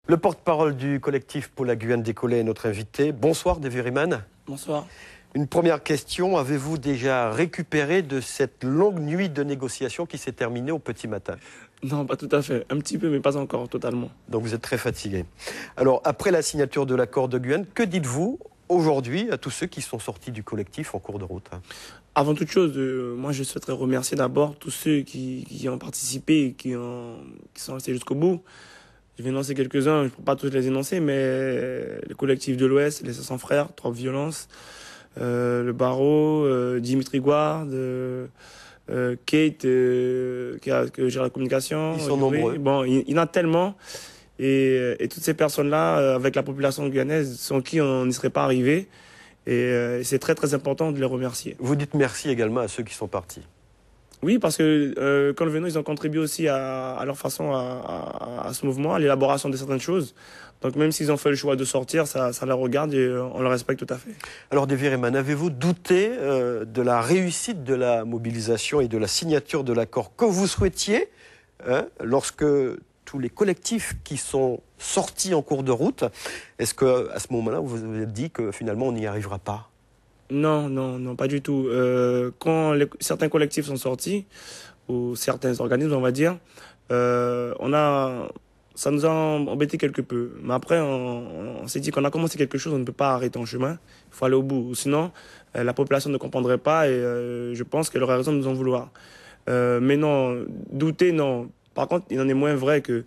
Le porte-parole du collectif pour la Guyane décollée est notre invité. Bonsoir, Davy Riemann. Bonsoir. Une première question, avez-vous déjà récupéré de cette longue nuit de négociations qui s'est terminée au petit matin? Non, pas tout à fait. Un petit peu, mais pas encore totalement. Donc vous êtes très fatigué. Alors, après la signature de l'accord de Guyane, que dites-vous aujourd'hui à tous ceux qui sont sortis du collectif en cours de route? Avant toute chose, moi je souhaiterais remercier d'abord tous ceux qui ont participé et qui sont restés jusqu'au bout. Je vais énoncer quelques-uns, je ne peux pas tous les énoncer, mais le collectif de l'Ouest, les 500 frères, Trop Violence, le Barreau, Dimitri Guard, Kate, que gère la communication. Ils sont nombreux. Bon, il y en a tellement. Et toutes ces personnes-là, avec la population guyanaise, sans qui on n'y serait pas arrivé. Et c'est très très important de les remercier. Vous dites merci également à ceux qui sont partis. Oui, parce que quand le Véno, ils ont contribué aussi à leur façon à ce mouvement, à l'élaboration de certaines choses. Donc même s'ils ont fait le choix de sortir, ça leur regarde et on le respecte tout à fait. Alors Davy Riemann, avez-vous douté de la réussite de la mobilisation et de la signature de l'accord que vous souhaitiez lorsque tous les collectifs qui sont sortis en cours de route, est-ce qu'à ce moment-là, vous vous êtes dit que finalement on n'y arrivera pas? Non, pas du tout. Quand certains collectifs sont sortis, ou certains organismes, on va dire, ça nous a embêté quelque peu. Mais après, on s'est dit qu'on a commencé quelque chose, on ne peut pas arrêter en chemin. Il faut aller au bout. Sinon, la population ne comprendrait pas et je pense qu'elle aurait raison de nous en vouloir. Mais non, douter, non. Par contre, il en est moins vrai que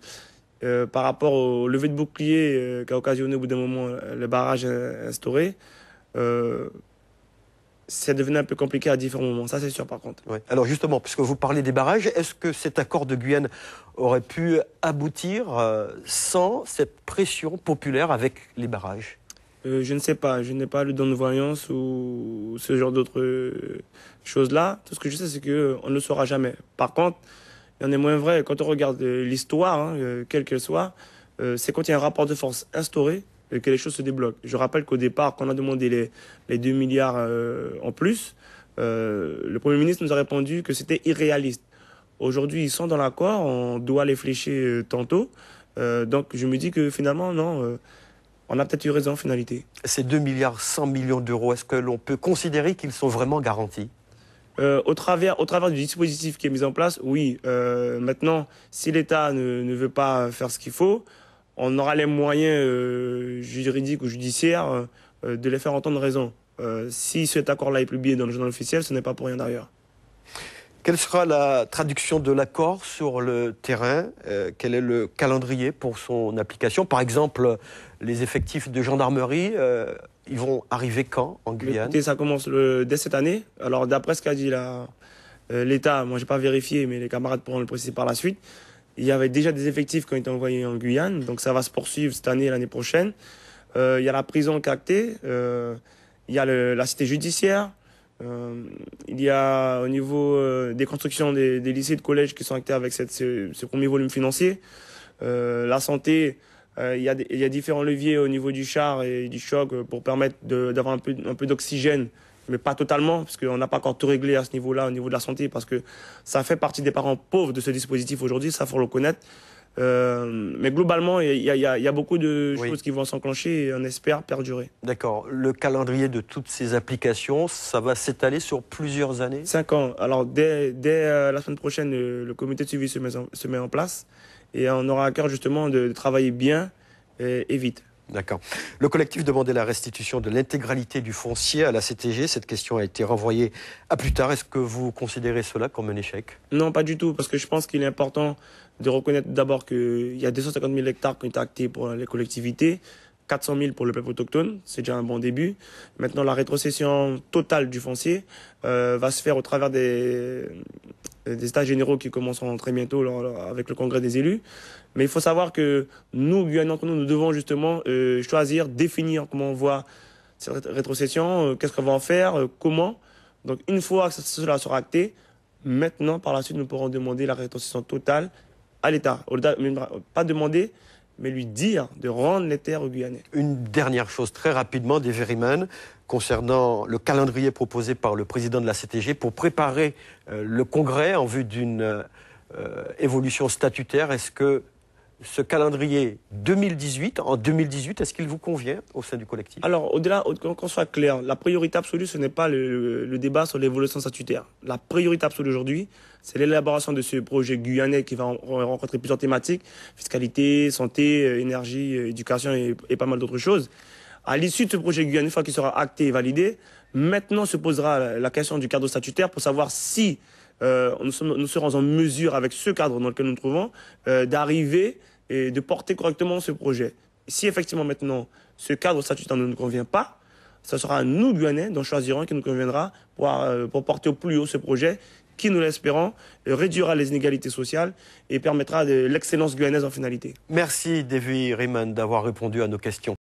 par rapport au lever de bouclier qu'a occasionné au bout d'un moment le barrage instauré, c'est devenu un peu compliqué à différents moments, ça c'est sûr par contre. Ouais. Alors justement, puisque vous parlez des barrages, est-ce que cet accord de Guyane aurait pu aboutir sans cette pression populaire avec les barrages? Je ne sais pas, je n'ai pas le don de voyance ou ce genre d'autres choses-là. Tout ce que je sais, c'est qu'on ne le saura jamais. Par contre, il en est moins vrai, quand on regarde l'histoire, quelle qu'elle soit, c'est quand il y a un rapport de force instauré, que les choses se débloquent. Je rappelle qu'au départ, quand on a demandé les 2 milliards en plus, le Premier ministre nous a répondu que c'était irréaliste. Aujourd'hui, ils sont dans l'accord, on doit les flécher tantôt. Donc je me dis que finalement, non, on a peut-être eu raison en finalité. Ces 2 milliards 100 millions d'euros, est-ce que l'on peut considérer qu'ils sont vraiment garantis? Au travers du dispositif qui est mis en place, oui. Maintenant, si l'État ne veut pas faire ce qu'il faut, on aura les moyens juridiques ou judiciaires de les faire entendre raison. Si cet accord-là est publié dans le journal officiel, ce n'est pas pour rien d'ailleurs. Quelle sera la traduction de l'accord sur le terrain? Quel est le calendrier pour son application? Par exemple, les effectifs de gendarmerie, ils vont arriver quand en Guyane? Écoutez, ça commence dès cette année. Alors d'après ce qu'a dit l'État, moi je n'ai pas vérifié, mais les camarades pourront le préciser par la suite. Il y avait déjà des effectifs qui ont été envoyés en Guyane, donc ça va se poursuivre cette année et l'année prochaine. Il y a la prison Cacté, il y a la cité judiciaire, il y a au niveau des constructions des lycées et de collèges qui sont actés avec ce premier volume financier. La santé, il y a différents leviers au niveau du char et du choc pour permettre d'avoir un peu d'oxygène, mais pas totalement, parce qu'on n'a pas encore tout réglé à ce niveau-là, au niveau de la santé, parce que ça fait partie des parents pauvres de ce dispositif aujourd'hui, ça faut le reconnaître. Mais globalement, il y a beaucoup de choses qui vont s'enclencher et on espère perdurer. D'accord. Le calendrier de toutes ces applications, ça va s'étaler sur plusieurs années? 5 ans. Alors, dès la semaine prochaine, le comité de suivi se met en place et on aura à cœur justement de travailler bien et vite. D'accord. Le collectif demandait la restitution de l'intégralité du foncier à la CTG. Cette question a été renvoyée à plus tard. Est-ce que vous considérez cela comme un échec? Non, pas du tout, parce que je pense qu'il est important de reconnaître d'abord qu'il y a 250 000 hectares qui ont été actés pour les collectivités, 400 000 pour le peuple autochtone, c'est déjà un bon début. Maintenant, la rétrocession totale du foncier va se faire au travers des états généraux qui commenceront très bientôt avec le congrès des élus. Mais il faut savoir que nous, Guyanais entre nous, nous devons justement choisir, définir comment on voit cette rétrocession, qu'est-ce qu'on va en faire, comment. Donc une fois que cela sera acté, maintenant, par la suite, nous pourrons demander la rétrocession totale à l'État. Pas demander, mais lui dire de rendre les terres aux Guyanais. Une dernière chose, très rapidement, Davy Riemann, concernant le calendrier proposé par le président de la CTG pour préparer le congrès en vue d'une évolution statutaire. Est-ce que ce calendrier 2018, en 2018, est-ce qu'il vous convient au sein du collectif? Alors, au-delà, qu'on soit clair, la priorité absolue, ce n'est pas le débat sur l'évolution statutaire. La priorité absolue aujourd'hui, c'est l'élaboration de ce projet guyanais qui va rencontrer plusieurs thématiques, fiscalité, santé, énergie, éducation et pas mal d'autres choses. À l'issue de ce projet guyanais, une fois qu'il sera acté et validé, maintenant se posera la question du cadre statutaire pour savoir si nous serons en mesure, avec ce cadre dans lequel nous nous trouvons, d'arriver et de porter correctement ce projet. Si effectivement maintenant ce cadre statutaire ne nous convient pas, ce sera à nous, Guyanais, d'en choisir un qui nous conviendra pour porter au plus haut ce projet qui, nous l'espérons, réduira les inégalités sociales et permettra de l'excellence guyanaise en finalité. Merci, Davy Riemann, d'avoir répondu à nos questions.